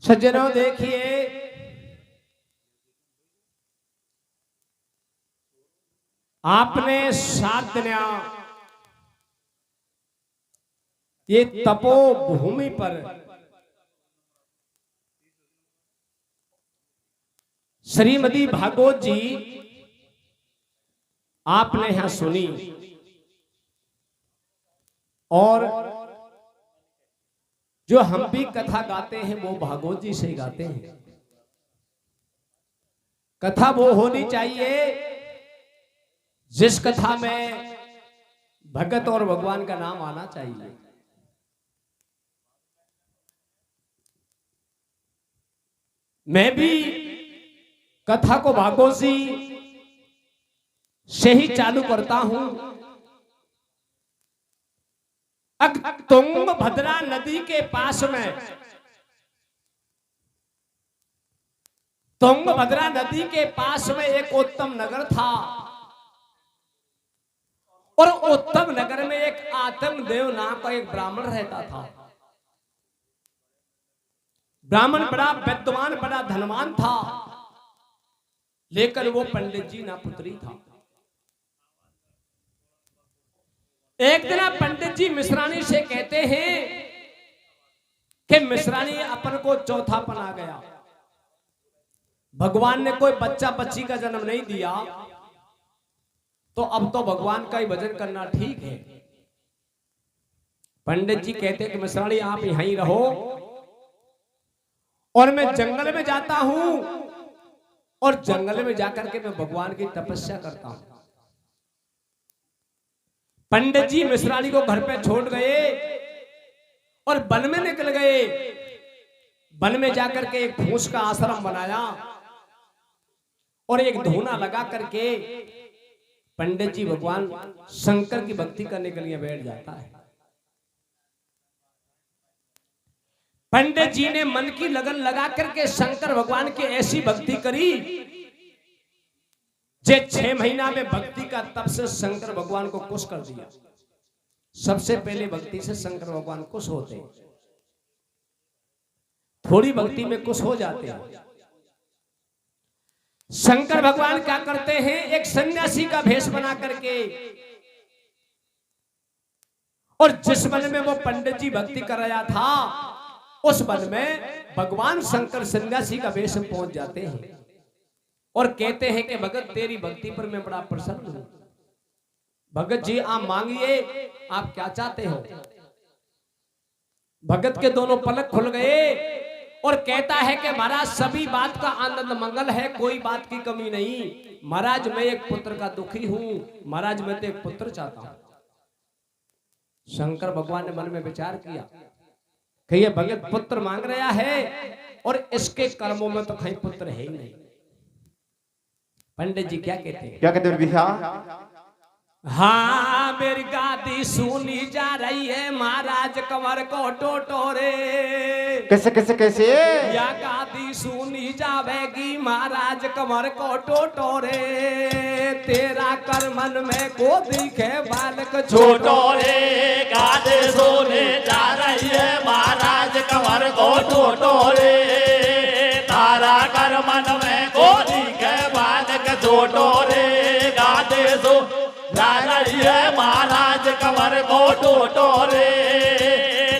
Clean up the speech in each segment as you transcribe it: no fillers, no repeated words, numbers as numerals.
सज्जनों देखिए, आपने साथ दिया ये तपोभूमि पर श्रीमती भागवत जी आपने यहां सुनी और जो हम भी कथा गाते हैं वो भागवत जी से गाते हैं। कथा वो होनी चाहिए जिस कथा में भगत और भगवान का नाम आना चाहिए। मैं भी कथा को भागवत जी से ही चालू करता हूं। तुंगभद्रा नदी के पास में, तुंगभद्रा नदी के पास में एक उत्तम नगर था और उत्तम नगर में एक आत्मदेव नाम का एक ब्राह्मण रहता था। ब्राह्मण बड़ा विद्वान, बड़ा धनवान था, लेकिन वो पंडित जी ना पुत्री था। एक दिन पंडित जी मिश्रानी से कहते हैं कि मिश्रानी अपन को चौथापन आ गया, भगवान ने कोई बच्चा बच्ची का जन्म नहीं दिया, तो अब तो भगवान का ही भजन करना ठीक है। पंडित जी कहते हैं कि मिश्रानी आप यहीं रहो और मैं जंगल में जाता हूं और जंगल में जाकर के मैं भगवान की तपस्या करता हूं। पंडित जी मिश्रानी को घर पे छोड़ गए और वन में निकल गए। वन में जाकर के एक फूस का आश्रम बनाया और एक धूना लगा करके पंडित जी भगवान शंकर की भक्ति करने के लिए बैठ जाता है। पंडित जी ने मन की लगन लगा करके शंकर भगवान की ऐसी भक्ति करी जे 6 महीना में भक्ति का तप से शंकर भगवान को खुश कर दिया। सबसे पहले भक्ति से शंकर भगवान खुश होते हैं, थोड़ी भक्ति में खुश हो जाते हैं। शंकर भगवान क्या करते हैं, एक सन्यासी का भेष बना करके और जिस वन में वो पंडित जी भक्ति कर रहा था उस वन में भगवान शंकर सन्यासी का भेष में पहुंच जाते हैं और कहते हैं कि भगत तेरी भक्ति पर मैं बड़ा प्रसन्न हूं। भगत जी आप मांगिए, आप क्या चाहते हो। भगत के दोनों पलक खुल गए और कहता है कि महाराज सभी बात का आनंद मंगल है, कोई बात की कमी नहीं। महाराज मैं एक पुत्र का दुखी हूं, महाराज मैं तो एक पुत्र चाहता हूं। शंकर भगवान ने मन में विचार किया कि ये भगत पुत्र मांग रहा है और इसके कर्मों में तो कहीं पुत्र है ही नहीं। पंडित जी क्या कहते हैं, क्या कहते हैं भैया? हाँ मेरी गादी सुनी जा रही है, महाराज कमर को टोटोरे। कैसे कैसे कैसे? या गादी सुनी जावेगी, महाराज कमर को टोटोरे। तेरा कर मन में को दिखे बालक छोटोरे। गादी सुनी जा रही है, महाराज कमर को टोटोरे। तारा कर मन में को दिखे बालक छोटोरे। गादी सुनी जा रही है, महाराज कमर को टोटोरे।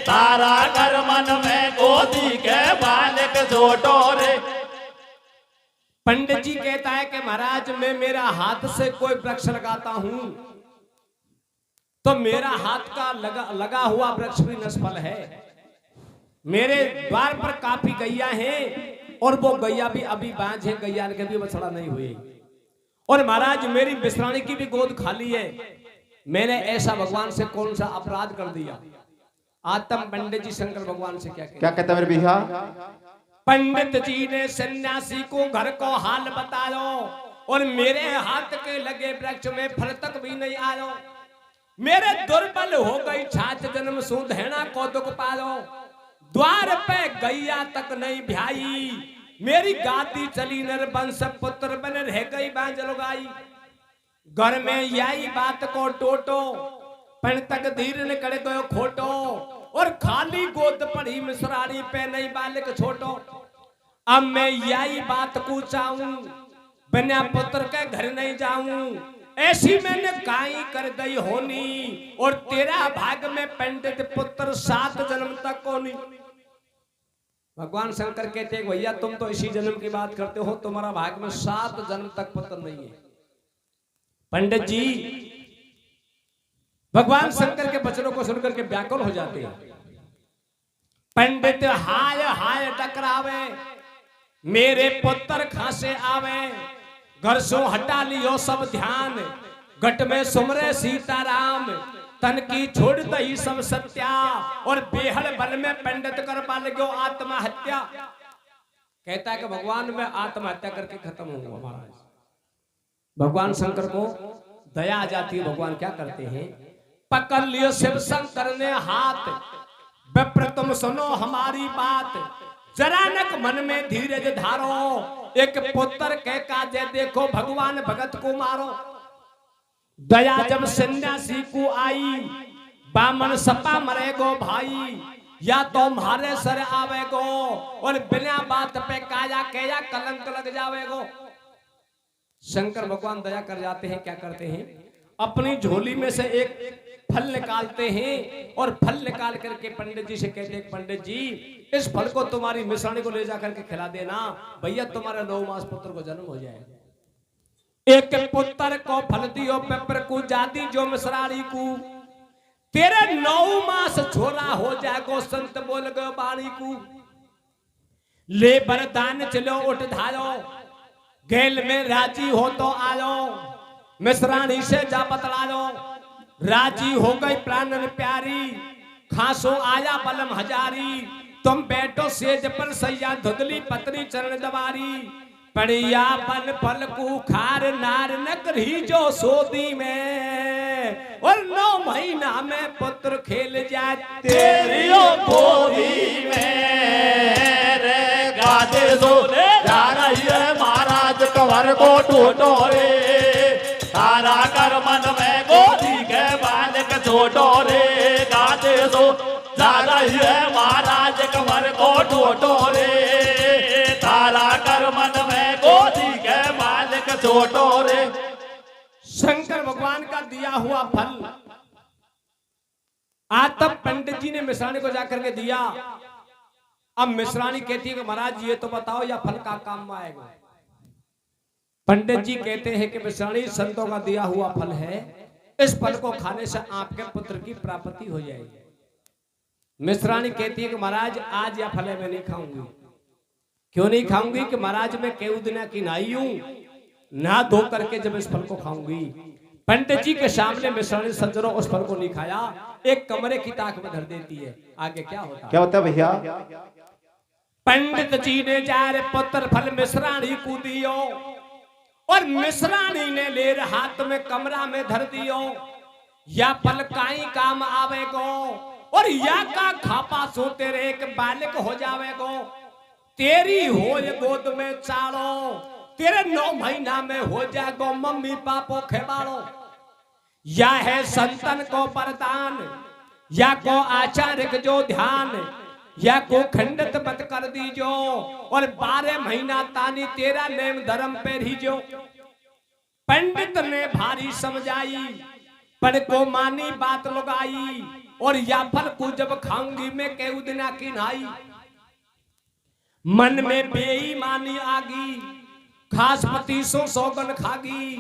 तारा कर मन में गोदी के बालक छोटोरे। पंडित जी कहता है कि महाराज मैं मेरा हाथ से कोई वृक्ष लगाता हूं तो मेरा हाथ का लगा हुआ वृक्ष भी निष्फल है। मेरे द्वार पर काफी गैया हैं और वो गैया भी अभी बांझ है, गैया के भी बछड़ा नहीं हुए। और महाराज मेरी विश्राणी की भी गोद खाली है। मैंने ऐसा भगवान से कौन सा अपराध कर दिया। आत्म पंडित जी शंकर भगवान से क्या कहते हैं मेरे भैया? पंडित जी ने सन्यासी को घर को हाल बतायो और मेरे हाथ के लगे वृक्ष में फल तक भी नहीं आयो। मेरे दुर्बल हो गई छाछ जन्म सुधेना को दुख पालो। द्वार पे गैया तक नहीं भ्याई, मेरी गादी चली नरवंश पुत्र बन रह गई बांझल गाई। घर में यही बात को टोटो पण तक धीर निकल गयो खोटो। और खाली गोद पड़ी मिसरानी पे नहीं बालक छोटो। अब मैं यही बात को चाहूं, बिना पुत्र के घर नहीं जाऊं, ऐसी मैंने काई कर दई होनी, और तेरा भाग में पंडित पुत्र 7 जन्म तक को नहीं। भगवान शंकर कहते हैं भैया तुम तो इसी जन्म की बात करते हो, तुम्हारा भाग में 7 जन्म तक पुत्र नहीं है। पंडित जी भगवान शंकर के वचनों को सुनकर के व्याकुल हो जाते हैं। पंडित हाय हाय टकरावे, मेरे पुत्र खासे आवे, घर सो हटा लियो सब ध्यान, घट में सुमरे सीताराम, तन की छोड़ दही सब सत्या, और बेहद बल में पंडित कर पाल गयो आत्महत्या। कहता है कि भगवान मैं आत्महत्या करके खत्म होऊंगा महाराज। भगवान शंकर को दया आ जाती है। भगवान क्या करते हैं, पकड़ लियो शिव शंकर ने हाथ, विप्र तुम सुनो हमारी बात, जरा नक मन में धीरज धारो, एक पुत्र के काजे देखो भगवान भगत को मारो। दया जब सन्यासी को आई, बामन सपा मरेगो भाई, या तो मारे सर आवेगो, और बिना बात पे काया कया कलंक लग जावेगो। शंकर भगवान दया कर जाते हैं। क्या करते हैं, अपनी झोली में से एक फल निकालते हैं, और फल निकाल करके पंडित जी से कहते हैं पंडित जी इस फल को तुम्हारी मिश्रानी को ले जाकर के खिला देना, भैया तुम्हारे 9 मास पुत्र को जन्म हो जाएगा। एक पुत्र को फल दियो पेपर को जादी जो मिश्रानी को, तेरे 9 मास छोरा हो जाएगो, संत बोल गयो बाणी को। ले वरदान चलो उठ धायो, गेल में राजी हो तो आयो, मिश्रानी से जा बतलायो। राजी हो गई प्राणन प्यारी, खासो आया बलम हजारी, तुम बैठो सेज पर सैया धुदली पत्नी चरण दबारी, पड़िया बन फल को खार नार नगरी जो सोदी में, और 9 महीना में पुत्र खेल जाए तेरी गोदी में, रे गादे सोने जा रही है महाराज कंवर को टूटो रे, तारा कर मन में गोदी के बालक छोटो रे, गादे सो जा रही है महाराज कंवर को टूटो रे, तारा कर मन में गोदी के बालक छोटो रे। शंकर भगवान का दिया हुआ फल आज तब पंडित जी ने मिश्रानी को जाकर के दिया। अब मिश्रानी कहती है कि महाराज ये तो बताओ या फल का काम में आएगा। पंडित जी कहते हैं कि मिश्रानी संतों का दिया हुआ फल है, इस फल को खाने से आपके पुत्र की प्राप्ति हो जाएगी। मिश्रानी कहती है कि महाराज आज या फल मैं नहीं खाऊंगी। क्यों नहीं खाऊंगी कि महाराज मैं केऊ दिना की नाई हूं, ना धो करके जब इस फल को खाऊंगी। पंडित जी के सामने मिश्रानी सज्जनों उस फल को नहीं खाया, एक कमरे की ताक में धर देती है। आगे क्या होता है, क्या होता है भैया? पंडित जी ने जार पुत्र फल मिश्रानी को दियो, और मिश्रानी ने ले हाथ में कमरा में धर दियो। या फल काई काम आवेगो, और या का खापा सो तेरे एक बालक हो जावेगो। तेरी हो गोद में चालो, तेरे 9 महीना में हो जाएगो मम्मी पापो खेबाड़ो। या है संतन को वरदान, या को आचार्य जो ध्यान, या को खंडित मत कर दीजो, और 12 महीना तानी तेरा नेम धर्म पे रहीजो। पंडित ने भारी समझाई, पर को मानी बात लगाई, और या फल को जब खाऊंगी मैं केऊ दिना की नाई। मन में बेईमानी आगी, खास पति सो सौगन खागी,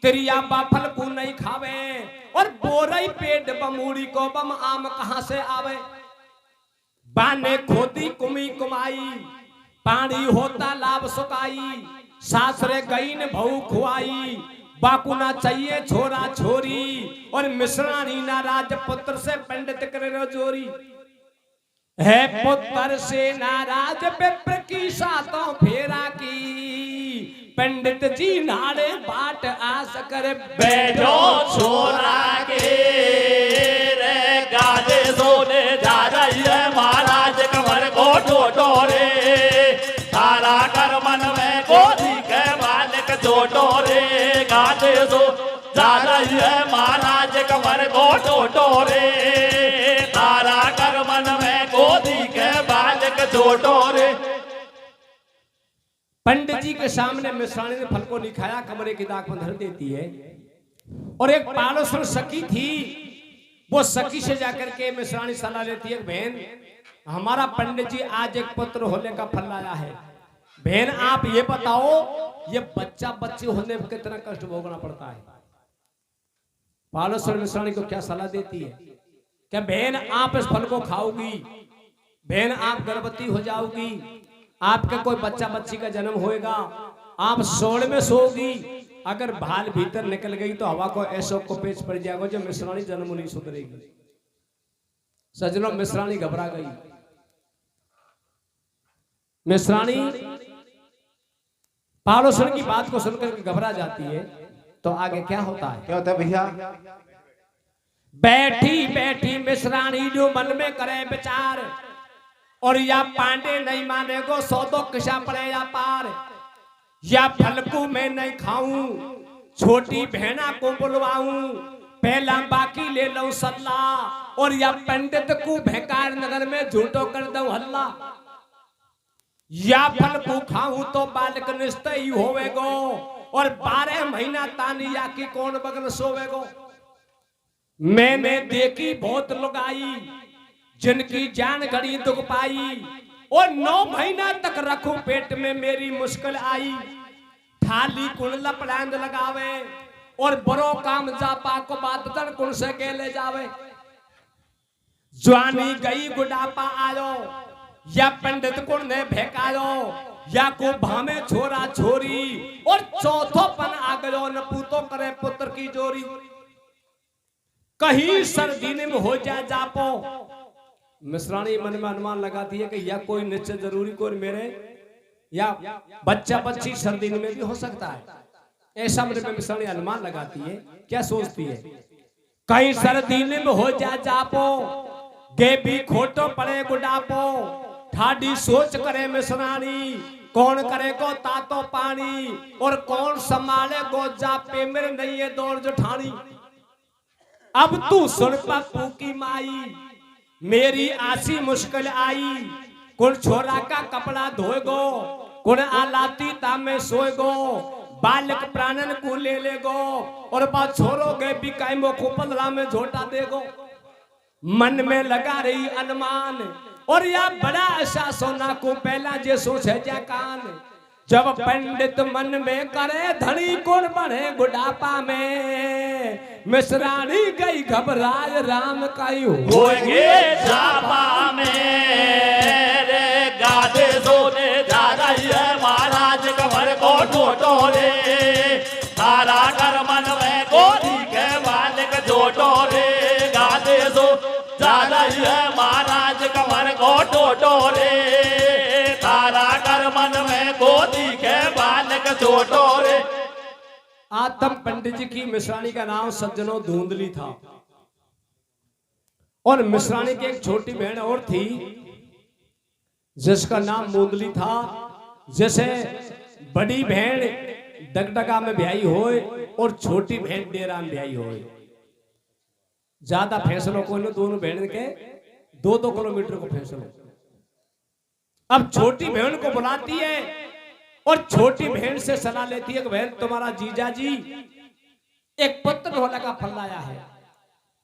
तेरिया बाफल को नहीं खावे, और बोरई पेट बमूड़ी को बम आम कहां से आवे। बाने खोदी कुमी कुमाई, पानी होता लाभ सुकाई, सासरे गई ने भऊ खुआई, बाकू ना चाहिए छोरा छोरी, और मिश्रानी ना राजपुत्र से पंडित करे जोरी। है पुत्र से नाराज विप्र की सातों फेरा की, पंडित जी नाड़े बाट आस कर बैठो छोरा के, रे गादे सोने जा रही है महाराज कंवर को टोटो रे, तारा कर मन में गोदी के बालक छोटो रे, गादे सो जा रही है महाराज कंवर को टोटो रे, तारा कर मन झूठो रे। पंडित जी के सामने मिश्राणी ने फल को नहीं खाया, कमरे की दाग पर धर देती है। और एक पाड़ोसन सखी थी, वो सखी से जाकर के मिश्राणी सलाह लेती है, बहन हमारा पंडित जी आज एक पुत्र होने का फल लाया है, बहन आप ये बताओ ये बच्चा बच्ची होने में कितना कष्ट भोगना पड़ता है। पाड़ोसन मिश्राणी को क्या सलाह देती है, क्या बहन आप इस फल को खाओगी, बहन आप गर्भवती हो जाओगी, आपके कोई बच्चा बच्ची का जन्म होएगा, आप सोड़ में सोओगी, अगर भाल भीतर निकल गई तो हवा को ऐसो को पेच पड़ जाएगा जो मिश्राणी जन्म नहीं सुधरेगी। सजनों मिश्राणी घबरा गई। मिश्राणी पाड़ोसन की बात को सुनकर घबरा जाती है। तो आगे क्या होता है? क्या होता है भैया? बैठी बैठी मिश्राणी जो मन में करे विचार, और या पांडे नहीं माने को सौ दो किसा पड़े या पार, या फल को मैं नहीं खाऊं, छोटी बहना को बुलवाऊं, पहला बाकी ले लऊं सल्ला, और या पंडित को भेकार नगर में झूठो कर दूं हल्ला, या फल को खाऊं तो बालक निश्चय होवेगो, और 12 महीना तानी या की कौन बगल सोवेगो। मैंने देखी बहुत लुगाई जिनकी जान घड़ी दुख पाई, और 9 महीना तक रखूं पेट में मेरी मुश्किल आई, थाली कुल लपड़ांद लगावे, और बड़ो काम जापा को बात तन कुल से के ले जावे। जवानी गई बुढ़ापा आयो, या पंडित कुल ने भेकायो, या को भामे छोरा छोरी, और चौथो पन आ गयो न पूतो करे पुत्र की जोरी। कहीं सर्दी में हो जाए जापो। मिश्राणी मन में अनुमान लगाती है कि या कोई निश्चय जरूरी कोई मेरे या बच्चा बच्ची सर्दी में भी हो सकता है, ऐसा मन में मिश्राणी अनुमान लगाती है। क्या सोचती है? कहीं सर्दी में हो जाए जापो, गे भी खोटो पड़े गुडापो, ठाडी सोच करे मिश्राणी, कौन करे को तातो पानी, और कौन संभाले गो जापे मेरे नहीं है दौड़ जुठानी। अब तू सुन पप्पू की माई, मेरी आसी मुश्किल आई, कुल छोरा का कपड़ा धोएगो, कुल आलाती तामे सोएगो, बालक प्राणन को ले लेगो, और बात छोड़ोगे भी कायमो को पलरा में झोटा देगो। मन में लगा रही अनुमान, और या बड़ा ऐसा सोना को पहला जे सोचे जा कान, जब पंडित मन में करे धनी कौन बढ़े बुढ़ापा में, मिश्राणी गई घबराए राम काई होएंगे जापा में, रे गादे सोने जा रही है महाराज कमर को टोटो रे, तारा कर मन में गोरी के बालक झोटो रे, गादे सो जा रही है महाराज कमर को टोटो रे, तारा कर मन में गोदी के बालक झोटो रे। आतम पंडित जी की मिश्राणी का नाम सज्जनों धुंधली था, और मिश्राणी की एक छोटी बहन और थी जिसका नाम मूंदली था। जैसे बड़ी बहन डगडगा में ब्याही होए और छोटी बहन डेरा में ब्याही होए, ज्यादा फैसलों को दोनों बहन के 2-2 किलोमीटर को फैसलों। अब छोटी बहन को बुलाती है और छोटी बहन से सलाह लेती है कि बहन तुम्हारा जीजा जी एक पुत्र होने का फल लाया है,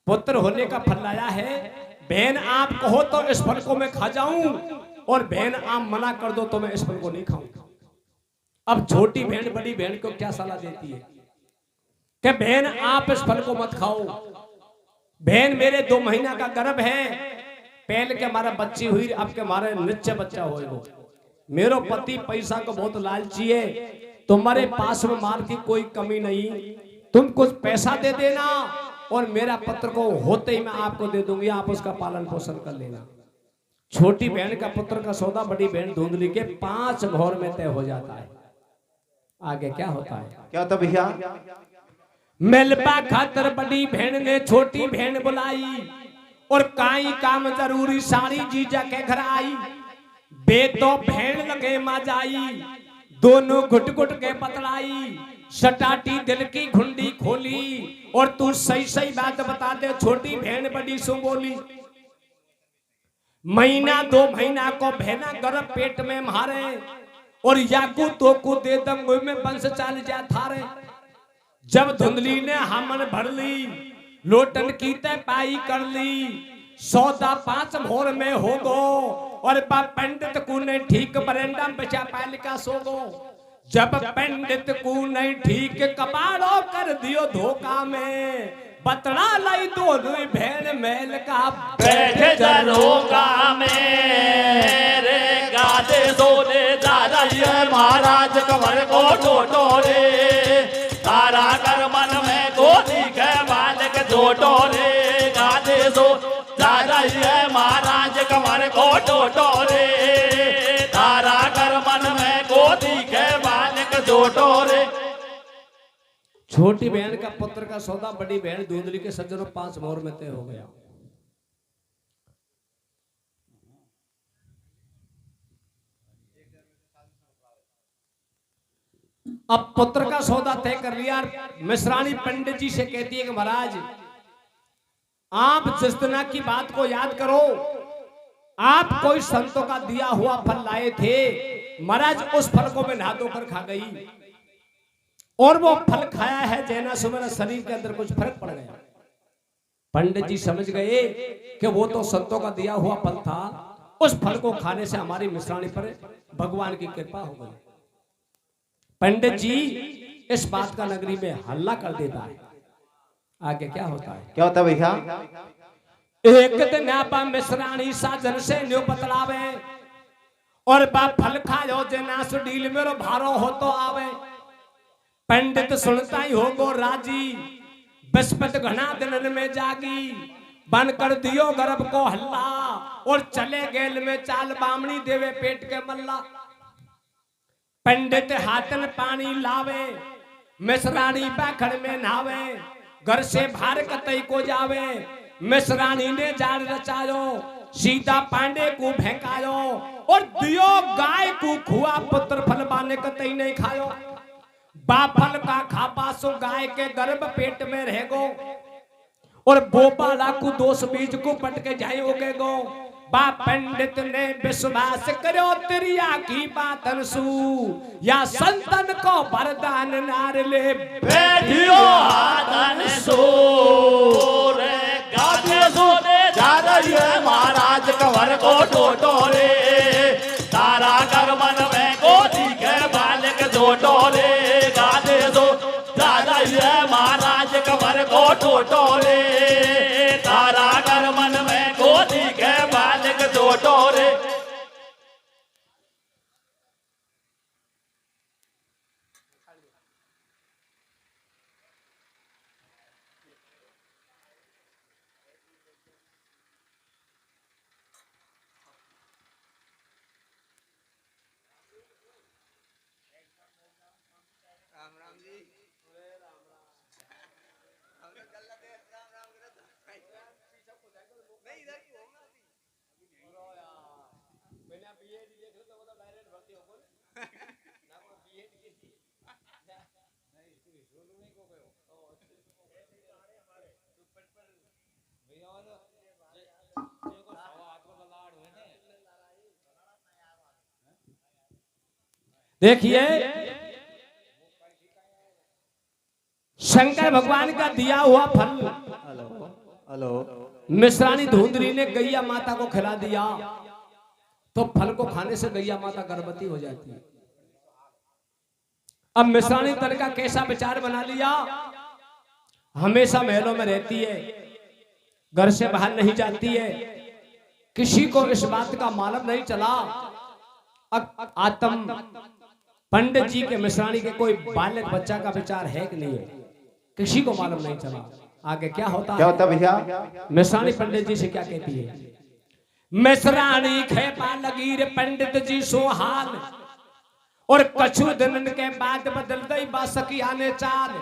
पुत्र होने का फल लाया है, बहन आप कहो तो इस फल को मैं खा जाऊं, और बहन आप मना कर दो तो मैं इस फल को नहीं खाऊं। अब छोटी बहन बड़ी बहन को क्या सलाह देती है कि बहन आप इस फल को मत खाओ, बहन मेरे 2 महीना का गर्भ है, पहले के हमारा बच्ची हुई, अब के हमारे निश्चय बच्चा होएगा, मेरो पति पैसा को बहुत लालची है, तुम्हारे पास में माल की कोई कमी नहीं, तुम कुछ पैसा दे देना और मेरा पुत्र को होते ही मैं आपको दे दूंगी, आप उसका पालन पोषण कर लेना। छोटी बहन का पुत्र का सौदा बड़ी बहन धुंधली के 5 घौर में तय हो जाता है। आगे क्या होता है? क्या होता भैया? मिलपा खातर बड़ी बहन ने छोटी बहन बुलाई, और काई काम जरूरी सारी जीजा के घर आई, बे तो बहन लगे माजाई, दोनों घुट घुट के बतलाई, सटाटी दिल की घुंडी खोली, और तू सही सही बात बता दे, छोटी बहन बड़ी सो बोली। महीना 2 महीना को भेना गर्भ पेट में मारे और याकू तो को दे दंग में वंश चाल जा थारे। जब धुंधली ने हमन भर ली लोटन की तय पाई कर ली, सौदा 5 मोहर में हो गो और पंडित को नहीं ठीक बरेंडा बचा पाल का सो गो। जब पंडित को नहीं ठीक कपाड़ो कर दियो धोखा में, बतड़ा लाई दोनों भेड़ मेल का बैठे जरोगा में रे गादे सोने जा रही है महाराज कंवर को टोटोरे। तारा कर मन में गोदी के बालक टोटोरे गादे सो जा रही है महाराज कंवर को टोटोरे। तारा कर मन में गोदी के बालक टोटोरे। छोटी बहन का पुत्र का सौदा बड़ी बहन धुंधली के सज्जनों 5 मोहर में तय हो गया। अब पुत्र का सौदा तय कर लिया। मिश्राणी पंडित जी से कहती है कि महाराज आप जिस दिना की बात को याद करो, आप कोई संतों का दिया हुआ फल लाए थे, महाराज उस फल को मैं नहा धोकर खा गई और वो फल खाया है जैना से मेरा शरीर के अंदर कुछ फर्क पड़ गया। पंडित जी समझ गए कि वो तो संतों का दिया हुआ फल था, उस फल को खाने से हमारी मिश्राणी पर भगवान की कृपा हो गई। पंडित जी इस बात का नगरी में हल्ला कर देता है। आगे क्या होता है? क्या होता है भैया? एक दिन आपा मिश्राणी साजन से न्यू बतलावे और बा फल खाओ जना से डील मेरो भारो हो तो आवे। पंडित सुनता ही होगो राजी, बृहस्पति घना दिन में जागी, बन कर दियो गर्भ को हल्ला और चले गेल में चाल बामणी देवे पेट के मल्ला। पंडित हाथन पानी लावे, मिश्राणी बाखड़ में नहावे, घर से बाहर कतई को जावे। मिश्राणी ने जाल रचायो, सीता पांडे को फेंकायो और दियो गाय को खुआ, पुत्र फल बाने कतई नहीं खायो। बाफल का खापा सो गाय के गर्भ पेट में रहेगो और बोपाला को 2 बीज को पटके जाए उगेगो। बा पंडित ने विश्वास करो तिरिया की बातन सु, या संतन को वरदान नार ले बैठियो आदन सो रे गादे सोने जा रही है महाराज कंवर को टोटोरे। तारा कर मन में गोदी के बालक टोटोरे गादे सो जा रही है महाराज कंवर को टोटोरे। तारा कर मन में गोदी के बालक टोटोरे। देखिए शंकर भगवान का दिया हुआ फल हेलो मिश्राणी धुंधली ने गैया माता को खिला दिया तो फल को खाने से गैया माता गर्भवती हो जाती है। अब मिश्राणी तन का कैसा विचार बना लिया, हमेशा महलों में रहती है, घर से बाहर नहीं जाती है, किसी को इस बात का मालूम नहीं चला। आत्म पंडित जी के मिश्राणी के कोई बालक बच्चा का विचार है कि नहीं है, किसी को मालूम नहीं चला। आगे क्या होता है? क्या होता भैया? मिश्राणी पंडित जी से क्या कहती है? मिश्राणी खेपा लगी रे पंडित जी सो हाल और कछु दिन के बाद बदल गई बासकी आने चाल।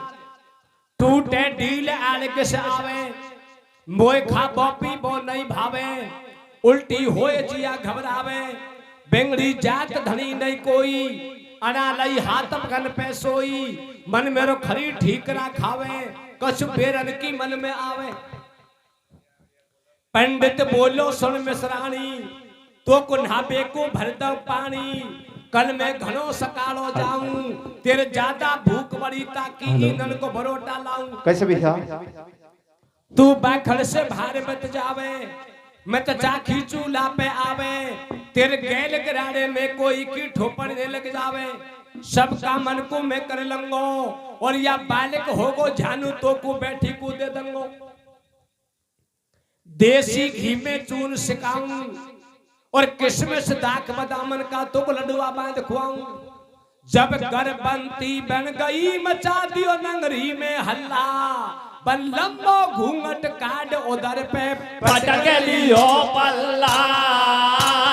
टूटे ढील आड़ से आवे, मोए खा बॉपी बो नहीं भावे, उल्टी होए जिया घबरावे, बेंगड़ी जात धनी नहीं कोई, अना लई हाथम गन पे सोई, मन मेरो खरी ठीक ना खावे, कछु बेरन की मन में आवे। पंडित बोलो सुन मिश्राणी, तो को नहाबे को भर दो पानी। कल मैं घणो सकालो जाऊं, तेरे ज्यादा भूख बड़ी ताकि ईंधन को बरोटा लाऊं। कैसे भैया? तू बाखड़ से भार बत जावे, मैं तो चाखी चूल्हा पे आवे। तेरे गैल गिराड़े में कोई की ठोपड़ने लग जावे। सबका मन को मैं कर लंगो, और या बालक होगो जानू तो को बैठी को दे दंगो। देसी घी में चून सिकाऊं, और किशमिश दाख बदामन का तो लडुआ बांध खुआऊं। जब गर्भवती बन गई मचा दियो नंगरी में हल्ला। बन लंबो घूंघट काट उधर पे पटक लियो पल्ला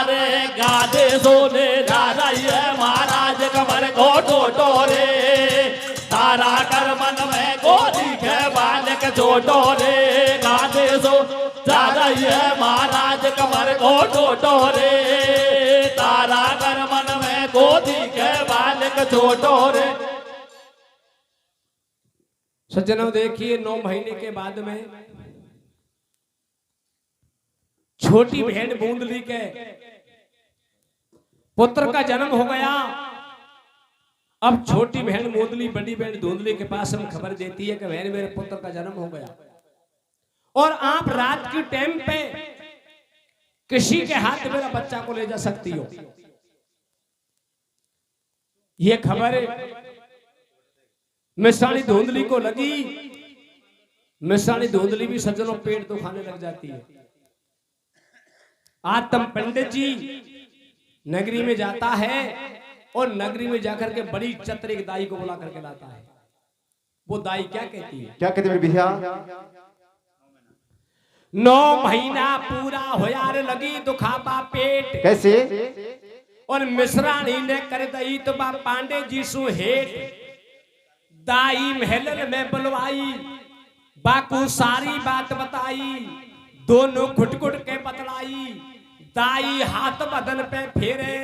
रे। गाधे सोने जा रही है महाराज कमर को टोटोरे। तारा कर मन में गोदी के बालक छोटोरे। गाधे सो जा रही है महाराज कमर को टोटोरे। तारा कर मन में गोदी के बालक छोटोरे। सज्जनों देखिए 9 महीने के बाद में छोटी बहन बूंदली के पुत्र का जन्म हो गया। अब छोटी बहन बूंदली बड़ी बहन धुंधली के पास हम खबर देती है कि बहन मेरे पुत्र का जन्म हो गया। और आप रात की टाइम पे किसी के हाथ मेरा बच्चा को ले जा सकती हो। ये खबर मिश्राणी धुंधली को लगी। मिश्राणी धुंधली भी सज्जनों पेट दुखाने लग जाती है। आत्म पंडित जी नगरी में जाता है, और नगरी में जाकर के बड़ी चतरी दाई को बुला करके लाता है। वो दाई क्या कहती है? क्या कहते मेरे भैया? 9 महीना पूरा होया रे लगी दुखाबा पेट। कैसे? और मिश्राणी ने कर दई तो बा पांडे जी सु हेट। दाई महल में बुलवाई, बाकू सारी बात बताई। दोनों घुट घुट के बतलाई। दाई हाथ बदन पे फेरे,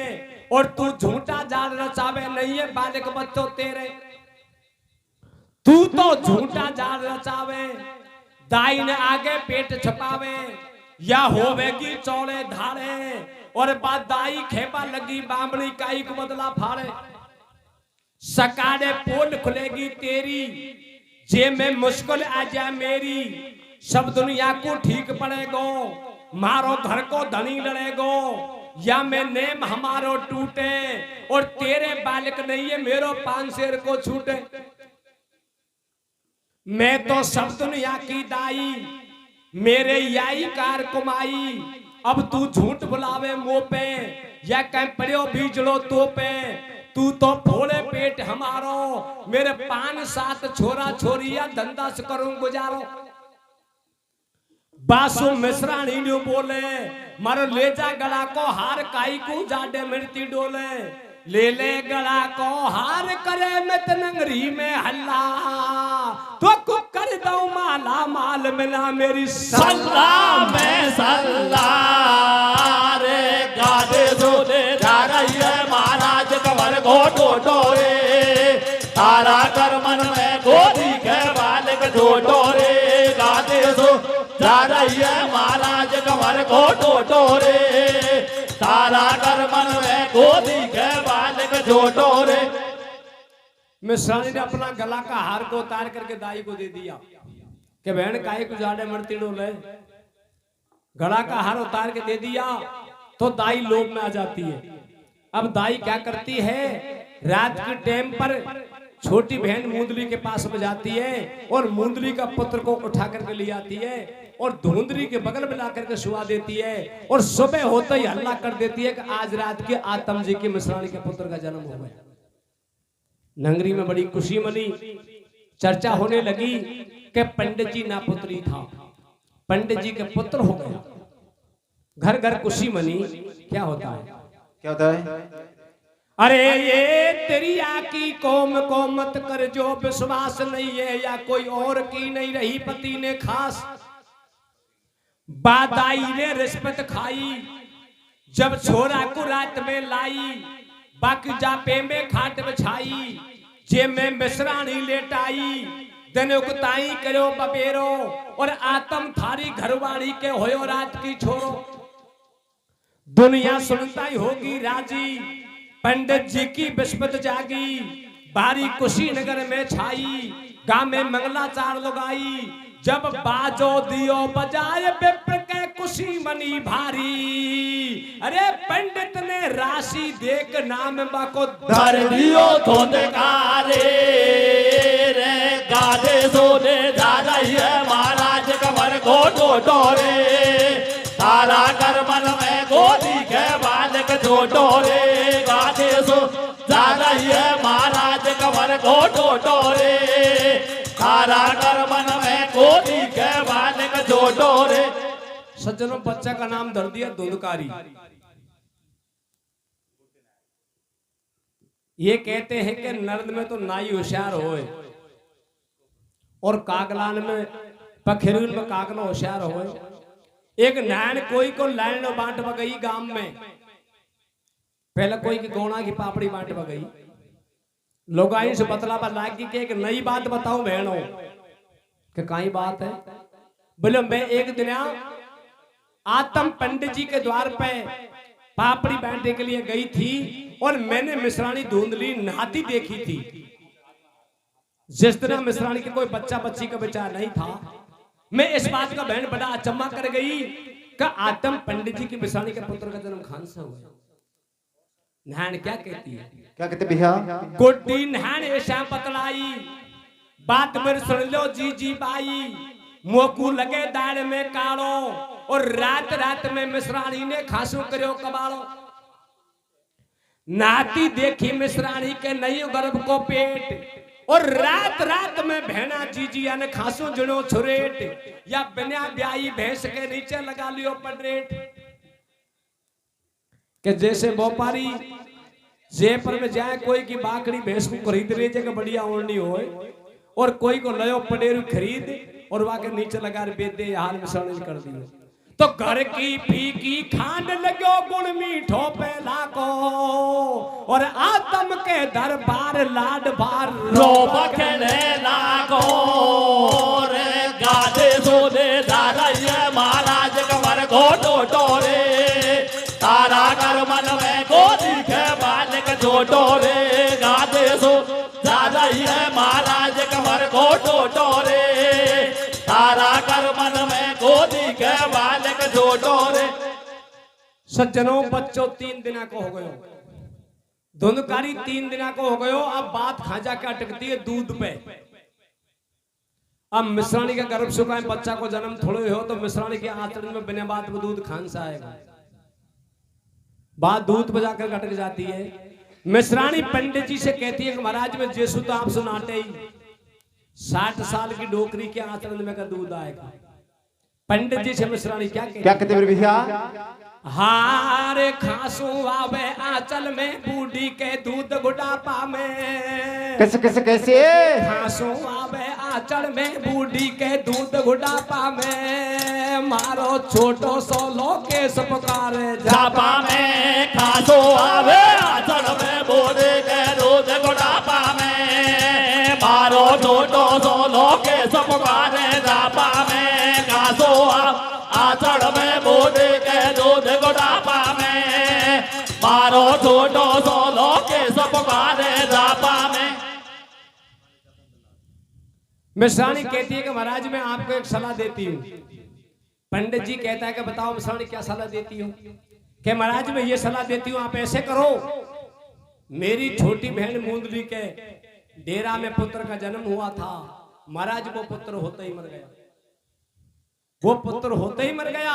और तू झूठा जाल रचावे नहीं है बालक बच्चों तेरे। तू तो झूठा जाल रचावे, दाई ने आगे पेट छपावे। या होवेगी चौड़े धाड़े, और बाद दाई खेपा लगी बामणी काई को बदला फाड़े। सकाड़े पोल खुलेगी तेरी, जे में मुश्किल आ जाए मेरी। सब दुनिया को ठीक पड़ेगो, मारो घर को धनी लड़ेगो। या मैं नेम हमारो टूटे, और तेरे बालक नहीं है मेरो 5 शेर को छूटे। मैं तो सब दुनिया की दाई, मेरे याई कार कुमाई। अब तू झूठ बुलावे मुंह पे, या कहीं पड़ो बीजलो तो पे। तू तो फोड़े पेट हमारो, मेरे 5-7 छोरा छोरिया धंधा से करूं गुजारो। बासु मिश्राणी ने बोले, मारो ले जा गला को हार काई को जाडे मृत्यु डोले। ले ले गला को हार करे मत नंगरी में हल्ला। तो को कर दो माला माल मिला मेरी सल्ला में सल्ला रे। गाधे सोने जा रही है महाराज कमर को टोटोरे। तारा कर मन में गोदी के बालक छोटोरे। गाधे सो जा रही है महाराज कमर को टोटोरे। तारा कर मन में गोदी के बालक छोटोरे। मिश्राणी ने अपना गला का हार को उतार करके दाई को दे दिया कि बहन काहे को जाड़े मरती डोले। गला का हार उतार के दे दिया तो दाई लोभ में आ जाती है। अब दाई क्या करती है, रात के टाइम पर छोटी बहन मूंदली के पास में जाती है, और मूंदली का पुत्र को उठा करके ले आती है, और धुंधली के बगल में ला करके सुला देती है। और सुबह होते ही हल्ला कर देती है कि आज रात के आत्म जी की मिश्राणी के पुत्र का जन्म हो गया। नगरी में बड़ी खुशी मनी। चर्चा होने लगी कि पंडित जी नापुत्री था, पंडित जी के पुत्र हो गया। घर घर खुशी मनी। क्या होता है? क्या होता है? अरे ये तेरी आकी कौम को मत कर जो विश्वास नहीं है, या कोई और की नहीं रही पति ने खास। बादाई ने रिश्वत खाई, जब छोरा को रात में लाई। बाकी जापे में खाट बिछाई, जे में मिश्राणी लेटाई। दिन उकताई करो बबेरो और आत्म थारी घरवाली के होयो रात की छोरो। दुनिया सुनता ही होगी राजी, पंडित जी की बिस्मत जागी, बारी कुशीनगर में छाई, गांव में मंगलाचार लगाई, जब बाजो दियो बजाए विप्र के कुशी मनी भारी। अरे पंडित ने राशि देख नाम बाको धर दियो धोंधकारे रे, गाधे सोने जा रही है महाराज कमर घोटो डोरे, तारा कर मन में गोदी के बालक जो डोरे, गाधे सो जा रही है महाराज कमर घोटो डोरे, तारा कर मन में गोदी के बालक जो डोरे। सज्जनों, बच्चा का नाम धर दिया धुंधकारी। ये कहते हैं कि नर्द में तो नाई होशियार होए और कागलान में पखेरुल में कागलो होशियार होए। एक नैन कोई को लाइन बांट बगई गांव में, पहले कोई की गोना की पापड़ी बांट बगई, लोग आई से बतला लागी कि एक नई बात बताऊं बहनों, कि कई बात है। बोले मैं एक दिन आत्म पंडित जी के द्वार पे पापड़ी बांटने के लिए गई थी और मैंने मिश्राणी धुंधली नहाती देखी थी। जिस तरह मिश्राणी के कोई बच्चा बच्ची का विचार नहीं था, मैं इस बात का बहन बड़ा अचंभा कर गई कि आत्म पंडित जी की मिश्राणी के पुत्र का जन्म खान से हुआ। नहान क्या कहती है? क्या कहते भैया? गुड्डी नहान ऐसा बतलाई, बात मेरे सुन लो जी बाई, मोकू लगे दाड़ में काड़ो और रात रात में मिश्राणी ने खासू करो कबाड़ो। नाती देखी मिश्राणी के नई गर्भ को पेट और रात रात में भेना जीजिया ने खासू जुड़ो छुरेट, या बिना ब्याई भैंस के नीचे लगा लियो पडरेट। कि जैसे व्यापारी जयपुर में जाए कोई की बाकड़ी भैंस को खरीद रही जगह बढ़िया ओढ़नी हो, और कोई को लयो पडेरू खरीद और वहां के नीचे लगा बेच दे, हाल में सड़न कर दियो। तो घर की फीकी खांड लगो गुण मीठो पहला को, और आत्म के दरबार लाड बार रो बखने लागो रे, गाधे सोने जा रही है महाराज कमर घोटो डोरे, तारा कर मन में गोदी के बालक जो डोरे, गाधे सो जा रही है महाराज कमर घोटो डोरे, तारा कर मन में गोदी के बालक जो डोरे। सज्जनों, बच्चों 3 दिन को हो गयो, धुंधकारी 3 दिन को हो गयो। अब बात खाजा के अटकती है दूध पे। अब मिश्राणी का गर्भ सुखा है, बच्चा को जन्म थोड़े हो तो मिश्राणी के आचरण में बिना बात में दूध खान से आएगा। बात दूध बजा कर अटक जाती है। मिश्राणी पंडित जी से कहती है कि महाराज में जेसु तो आप सुनाते ही 60 साल की डोकरी के आचरण में का दूध आएगा। पंडित जी से मिश्राणी क्या कहते मेरे भैया? हारे खासू आवे आंचल में बूढ़ी के दूध बुढ़ापा में। कैसे कैसे कैसे? खासू आवे आंचल में बूढ़ी के दूध बुढ़ापा में, मारो छोटो सोलो के पुकारे जापा में। खासो आवे आंचल में बूढ़ी के दूध बुढ़ापा में, मारो छोटो सोलो के पुकारे जापा में। खासो आंचल में बूढ़ी के दूध बुढ़ापा में, मारो छोटो सोलो के पुकारे जापा में। मिश्राणी कहती है कि महाराज मैं आपको एक सलाह देती हूँ। पंडित जी कहता है कि बताओ मिश्राणी क्या सलाह देती हूँ? कि महाराज मैं ये सलाह देती हूँ, आप ऐसे करो, मेरी छोटी बहन मूंदली के डेरा में पुत्र का जन्म हुआ था, महाराज वो पुत्र होते ही मर गया, वो पुत्र होते ही मर गया,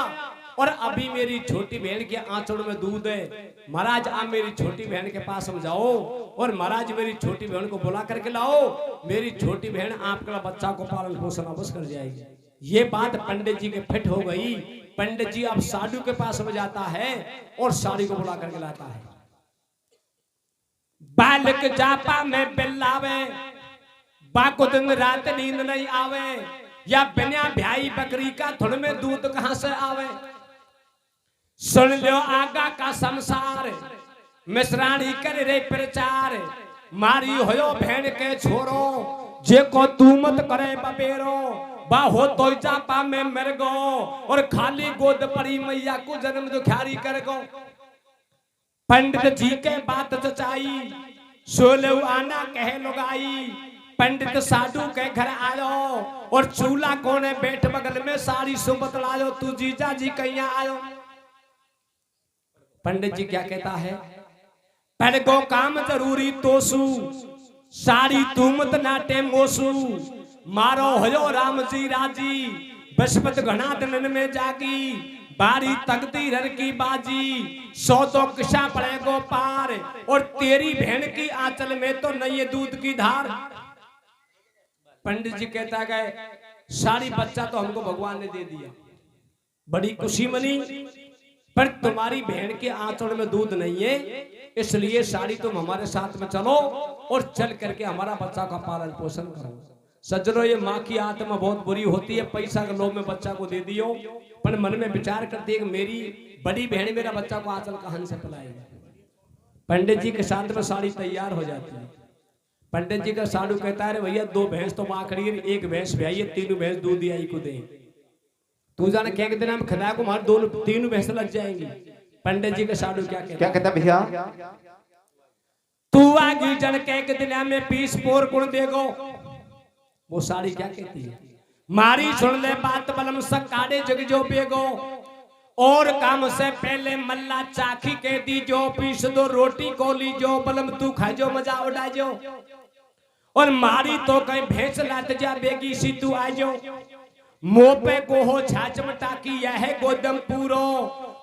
और अभी मेरी छोटी बहन के आंचल में दूध है। महाराज आप मेरी छोटी बहन के पास हम जाओ और महाराज मेरी छोटी बहन को बुला करके लाओ, मेरी छोटी बहन आपका बच्चा को पालन पोषण अवश्य कर जाएगी। ये बात पंडित जी के फिट हो गई। पंडित जी अब साधु के पास में जाता है और साड़ी को बुला करके लाता है। बालक जापा में बिल्लावे, बाको दिन रात नींद नहीं आवे, या बिना ब्याई बकरी का थुड़ में दूध कहां से आवे। सुन लो आगा का संसार, मिश्राणी कर रे प्रचार, मारी होयो भेड़ के छोरो, जे को तू मत करे बबेरो बाहो तो चापा में मर गो और खाली गोद पड़ी मैया को जन्म जो ख्यारी कर गो। पंडित जी के बात सचाई सोले आना कहे लुगाई। पंडित साधु के घर आयो और चूल्हा कोने बैठ बगल में सारी सो बतलायो तू जीजा जी कहीं आयो। पंडित जी क्या कहता है, पर गो काम जरूरी तोसू सारी तुमत नाटे मोसू मारो हयो राम जी राजी बसपत घना दिन में जागी बारी तकती रर की बाजी सौ तो किसा पड़ेगो पार और तेरी बहन की आंचल में तो नहीं है दूध की धार। पंडित जी कहता गए सारी बच्चा तो हमको भगवान ने दे दिया, बड़ी खुशी मनी, पर तुम्हारी बहन के आंचल में दूध नहीं है, इसलिए सारी तुम हमारे साथ में चलो और चल करके हमारा बच्चा का पालन पोषण करो। सज्जनों ये माँ की आत्मा बहुत बुरी होती है, पैसा के लोभ में बच्चा को दे दियो, पर मन में विचार करती है कि मेरी बड़ी बहन मेरा बच्चा को आंचल कहां से पिलाएगी। पंडित जी के साथ में साड़ी तैयार हो जाती है। पंडित जी का साधु कहता है भैया 2 भैंस तो माखड़ी है, 1 भैंस ब्याई, 3 भैंस दूध दिया को दे। तू जाने क्या कहते हम खदा को हमारे 2-3 भैंस लग जाएंगी। पंडित जी का साधु क्या कहता भैया, तू आगे जन के दिन में 20 पोर गुण देगो। वो साड़ी क्या कहती है, मारी सुन ले बात बलम सकाड़े जग जो बेगो और काम से पहले मल्ला चाखी कह दी जो पीस दो रोटी कोली जो बलम तू खा जो मजा उड़ा जो और मारी तो कहीं भैंस लात जा बेगी सी तू आ जो मोपे को हो छाछ मटाकी यह है गोदम पूरो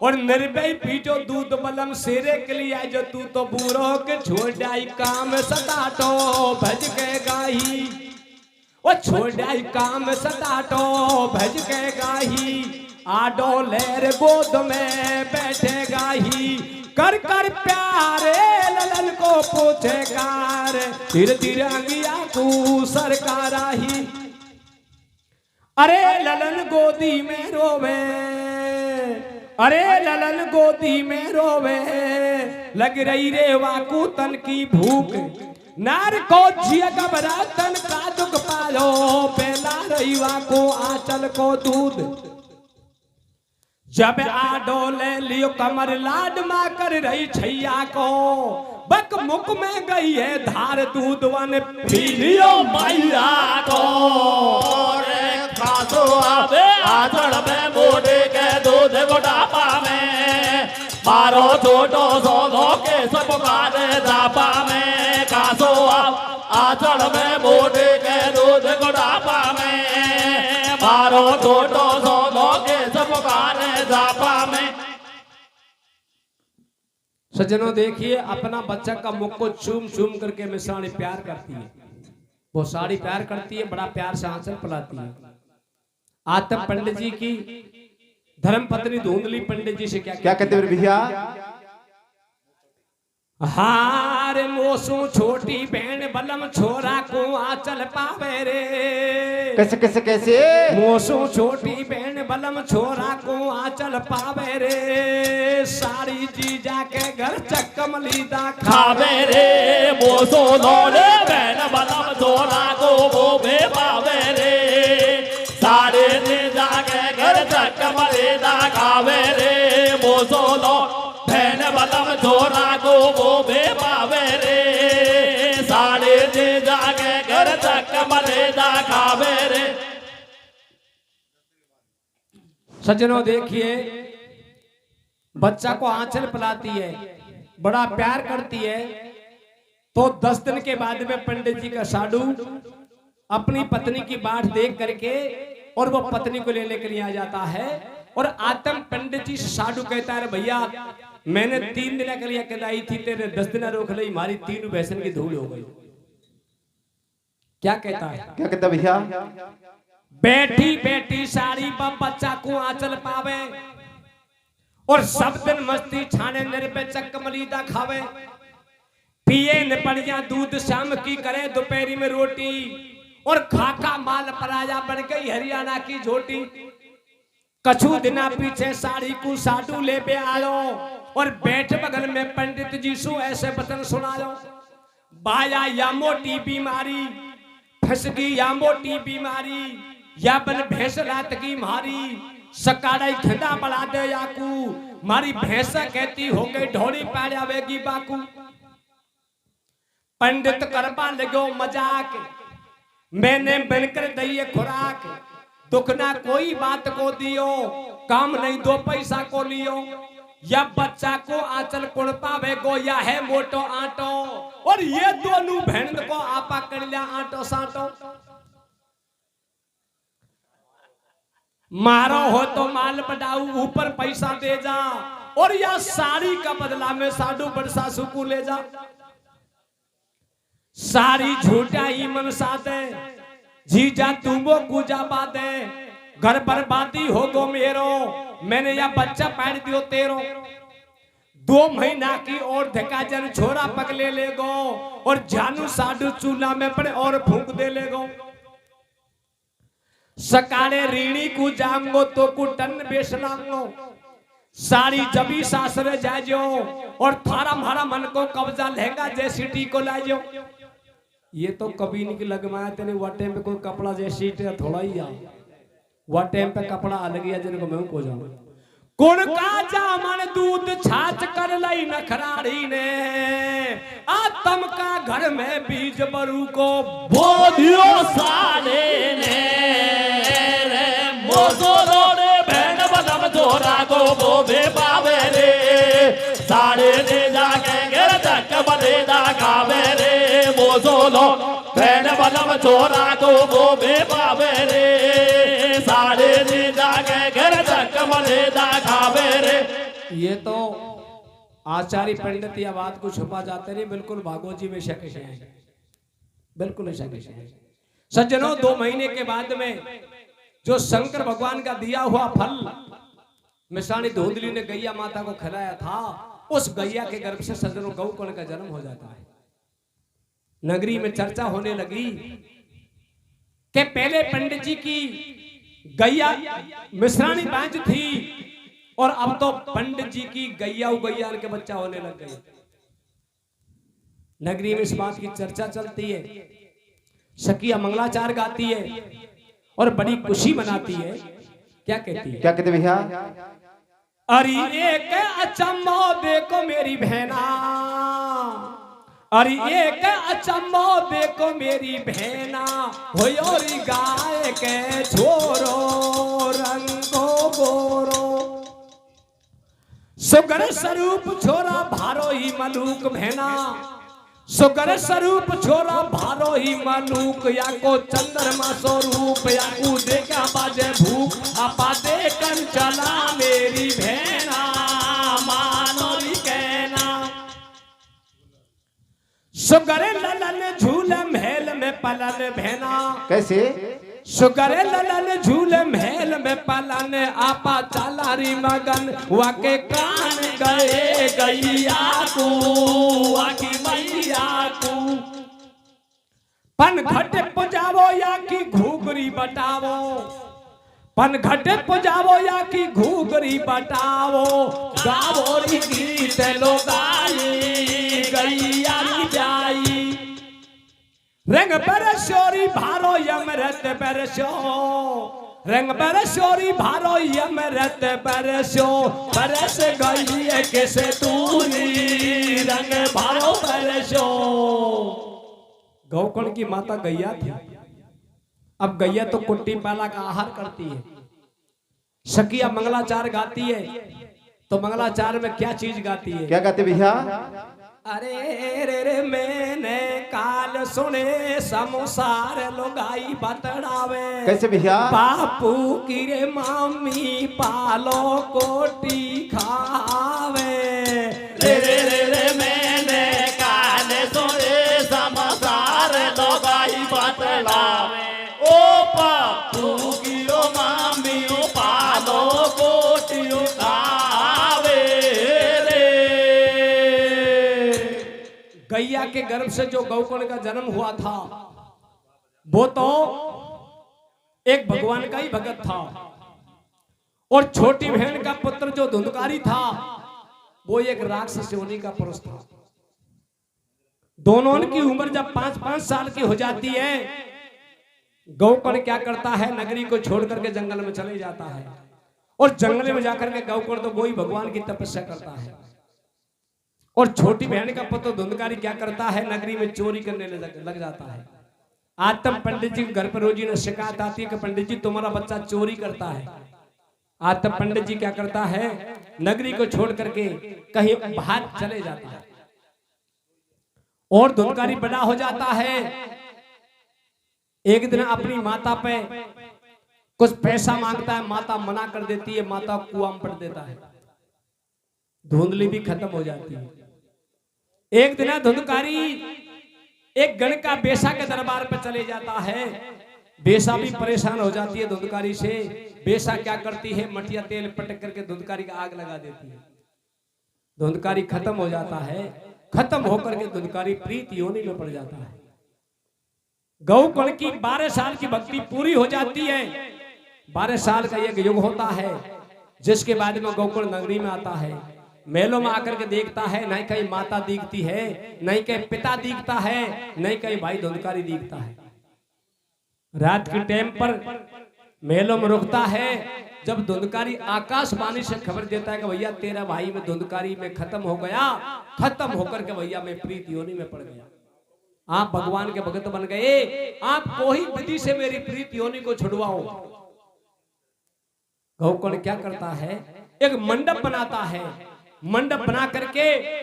और निर्भय पीटो दूध बलम सेरे के लिए जो तू तो बूरो के छोड़ जाई काम सताटो भज के गाही वो छोड़ जाई काम सताटो भज के गाही आडो लहर गोद में बैठेगा ही कर कर प्यारे ललन को पूछे कार धीरे धीरे अंगिया को सरकार ही। अरे ललन गोदी में रोवे, अरे ललन गोदी में रोवे लग रही रे वाकू तन की भूख नार को जिया घबरा तन का दुख पालो पहला रही वाको आंचल को दूध जब आडो ले लियो कमर लाड मा कर रही छैया को बक मुख में गई है धार दूध वन पी लियो मैया को खासो आवे आचड़ में मोड़े के दूध गोटापा में मारो छोटो सोनो के सब काले दापा में खासो आचड़ में मोड़े के दूध गोटापा में मारो छोटो सोनो के सब काले दापा में। सज्जनों देखिए अपना बच्चा का मुख को चूम चूम करके मिश्राणी प्यार करती है, वो साड़ी प्यार करती है, बड़ा प्यार से आंचल पिलाती है। आतम पंडित जी की धर्म पत्नी धुंधली पंडित जी से क्या कहते भैया, हार मोसू छोटी बहन बलम छोरा को आंचल पावे रे। कैसे कैसे कैसे मोसू छोटी बहन बलम छोरा को आंचल पावे रे सारी जी जाके घर चकमली दा खावे रे मोसो लोले बहन बलम छोरा को वो बे पावे रे सारे जी जाके घर चकमली दा खावे रे मोसो लो बहन बलम छोरा को वो बे पावे रे सारे जी जाके घर चकमली दा खावे रे। सज्जनों देखिए बच्चा को आंचल पिलाती है, बड़ा प्यार करती है, तो 10 दिन के बाद में पंडित जी का साधु अपनी पत्नी की बाट देख करके और वो पत्नी को लेने के लिए आ जाता है और आतम पंडित जी साधु कहता है भैया मैंने 3 दिन के लिए कलाई थी तेरे 10 दिन रोक ली, हमारी 3 भैंसन की धूल हो गई। क्या कहता है, क्या कहता भैया, बैठी बैठी साड़ी बच्चा को आंचल पावे और सब दिन मस्ती छाने नर पे चकमलीदा खावे पिए न बढ़िया दूध शाम की करे दोपहरी में रोटी और खाका माल पराया बन गई हरियाणा की झोटी। कछु दिना पीछे साड़ी को साधु ले पे आयो और बैठ बगल में पंडित जी सु ऐसे वचन सुनायो बाया या मोटी बीमारी फंसगी या मोटी बीमारी या बन भैंस रात की मारी सकाड़ाई खंदा बढ़ा दे याकू मारी भैंस कहती हो गई ढोली पाड़ आवेगी बाकू। पंडित करवा लगो मजाक मैंने बनकर दिए खुराक दुख ना कोई बात को दियो काम नहीं दो पैसा को लियो या बच्चा को आंचल कुड़ पावे गो या है मोटो आटो और ये दोनों बहन को आपा कर लिया आटो साटो। मारो हो तो माल बढ़ाऊ ऊपर पैसा दे जा और या साड़ी का बदला में साडू बरसा सुकू ले जा। सारी झूठा ही मन साथे जीजा तुमो पूजा बादे घर बर्बादी हो गो मेरो मैंने या बच्चा पैर दियो तेरो 2 महीना की और धक्का जन छोरा पगले ले गो और जानू साडू चूल्हा में पड़े और फूंक दे ले गो। सकाले रीणी को जामगो तो कुटन बेसलांगो सारी जबी सासरे जाजो और थारा मारा मन को कब्जा लहंगा जैसी टी को लाजो। ये तो कभी नहीं लगवाया तेरे वह टाइम पे कोई कपड़ा जैसी थोड़ा ही आ वह टाइम पे कपड़ा अलग ही जिनको मैं को जाऊं कुण का जामन दूध छाछ कर लई नखराड़ी ने आत्म का घर में बीज बरू को बोधियो साले ने रे मोजोरो ने बहन बदम जोरा को बोबे पावे रे साले ने जाके गिर तक बदे दा गावे रे मोजोलो बहन बदम जोरा को बोबे पावे रे साले ने जाके गिर तक बदे दा गावे रे। ये तो आचार्य पंडित या बात को छुपा जाते नहीं बिल्कुल भागवत जी में शक है बिल्कुल शक है। सज्जनों 2 महीने के बाद में जो शंकर भगवान का दिया हुआ फल मिश्राणी धुंधली ने गैया माता को खिलाया था उस गैया के गर्भ से सज्जनों गौकुल का जन्म हो जाता है। नगरी में चर्चा होने लगी कि पहले पंडित जी की गैया मिश्राणी बांझ थी और अब तो पंडित जी की गैया के बच्चा होने लग गए। नगरी में इस बात की चर्चा चलती है सखिया मंगलाचार गाती है और बड़ी खुशी मनाती है। क्या कहती है क्या कहते भैया अरे एक अचम्मो देखो मेरी बहना अरे एक अचम्मो देखो मेरी बहना होयोरी गाय के छोरो रंगो गोरो सुगर स्वरूप छोरा भारो ही मलूक बहना सुगर स्वरूप छोरा भारो ही मलूक या को चंद्रमा स्वरूप या को देखा बाजे भूख आपा देखन चला मेरी बहना मानोरी कहना सुगर ललन झूल महल में पलन बहना कैसे सुगर ललन झूल महल में पलन आपा चालारी मगन वाके कान गए गैया को वाकी मैया को पन घट पुजावो या की घूगरी बटावो पन घट पुजावो या की घूगरी बटावो गावो री गीत लो गाई गैया जाई रंग बरसोरी भारो यमरत बरसो रंग बरसोरी भारो यमरत बरसो बरस गई है कैसे तूनी रंग भारो बरसो। गौकुल की माता गैया थी अब गैया तो कुट्टी पाला का आहार करती है। सखिया मंगलाचार गाती है तो मंगलाचार में क्या चीज गाती है क्या गाते भैया अरे रे रे मैंने काल सुने समुसार लोगाई बतड़ावे कैसे भैया बापू की रे मामी पालो कोटी खावे रे रे रे रे मैंने काल सुने समाचार लोगाई बतलावे ओ बापू की ओ मामी ओ पालो कोटियो खावे रे। गैया के गर्भ से जो गौकुल का जन्म हुआ था वो तो एक भगवान का ही भगत था और छोटी बहन का पुत्र जो धुंधकारी था वो एक राक्षस योनि का पुरुष था। दोनों की उम्र जब 5-5 साल की हो जाती है गौकर्ण क्या करता है, नगरी को छोड़ करके जंगल में चले जाता है और जंगल में जाकर के गौकर्ण तो वही भगवान की तपस्या करता है। और छोटी बहन का पुत्र धुंधकारी क्या करता है, नगरी में चोरी करने लग जाता है। आज तक पंडित जी के घर पर रोजी ने शिकायत आती है कि पंडित जी तुम्हारा बच्चा चोरी करता है। आज तक पंडित जी क्या करता है, नगरी को छोड़ करके कहीं बाहर चले जाता है और धुंधकारी बड़ा हो जाता है। एक दिन अपनी माता पे कुछ पैसा मांगता है, माता मना कर देती है, माता कुआं में पड़ देता है, धुंधली भी खत्म हो जाती है। एक दिन धुंधकारी एक गण का बेसा के दरबार पर चले जाता है। बेसा भी परेशान हो जाती है धुंधकारी से। बेसा क्या करती है, मटिया तेल पटक करके धुंधकारी का आग लगा देती है। धुंधकारी खत्म हो जाता है। खत्म होकर के धुंधकारी प्रीत योनि में पड़ जाता है। गौकर्ण की 12 साल की भक्ति पूरी हो जाती है। 12 साल का एक युग होता है, जिसके बाद में गौकर्ण नगरी में आता है। मेलों में आकर के देखता है, नहीं कहीं माता दिखती है, नहीं कहीं पिता दिखता है, नहीं कहीं भाई धुंधकारी दिखता है। रात के टाइम पर मेलों में रुकता है। जब धुंधकारी आकाशवाणी से खबर देता है कि भैया तेरा भाई में धुंधकारी में खत्म हो गया, खत्म होकर के भैया मैं प्रीत योनि में पड़ गया, आप भगवान के भक्त बन गए, आप कोई विधि से मेरी प्रीत योनि को छुड़वाओ। गौकर्ण क्या करता है, एक मंडप बनाता है। मंडप बना करके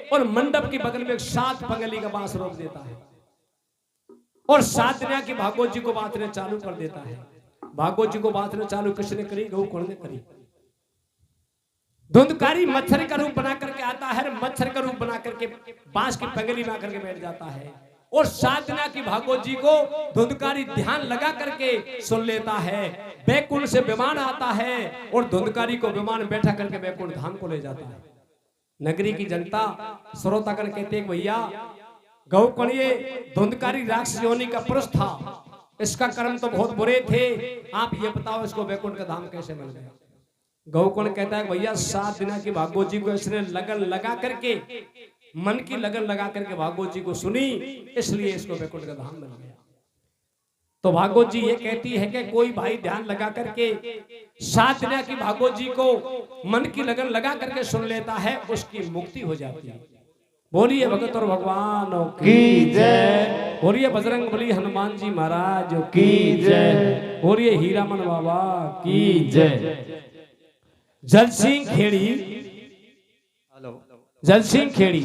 और मंडप के बगल में एक 7 पंगली का बांस रोक देता है और 7 दुनिया की भागवत जी को बांटने चालू कर देता है। भागवत जी को बांटने चालू किसने करी, गौकर्ण ने करी। धुंधकारी मच्छर का रूप बना करके आता है, मच्छर का रूप बना करके बांस की पंगली में आकर के बैठ जाता है और 7 दुनिया की भागवत जी को धुंधकारी ध्यान लगा करके सुन लेता है। बैकुंठ से विमान आता है और धुंधकारी को विमान में बैठा करके बैकुंठ धाम को ले जाता है। नगरी की जनता श्रोतागण कहते हैं भैया गौकर्ण ये धुंधकारी राक्षस योनि का पुरुष था, इसका कर्म तो बहुत बुरे थे, आप ये बताओ इसको बैकुंठ का धाम कैसे मिल गया। गौकर्ण कहता है भैया 7 दिन की भागवत जी को इसने लगन लगा करके, मन की लगन लगा करके भागवत जी को सुनी, इसलिए इसको बैकुंठ का धाम मिल गया। तो भागवत जी ये कहती है कि कोई भाई ध्यान लगा करके 7 दिन की भागवत जी को मन की लगन लगा करके सुन लेता है, उसकी मुक्ति हो जाती है। बोलिए भगत और भगवान की जय, बोलिए बजरंग बली हनुमान जी महाराज की जय, बोलिए हीरामन बाबा की जय। जल सिंह खेड़ी, जल सिंह खेड़ी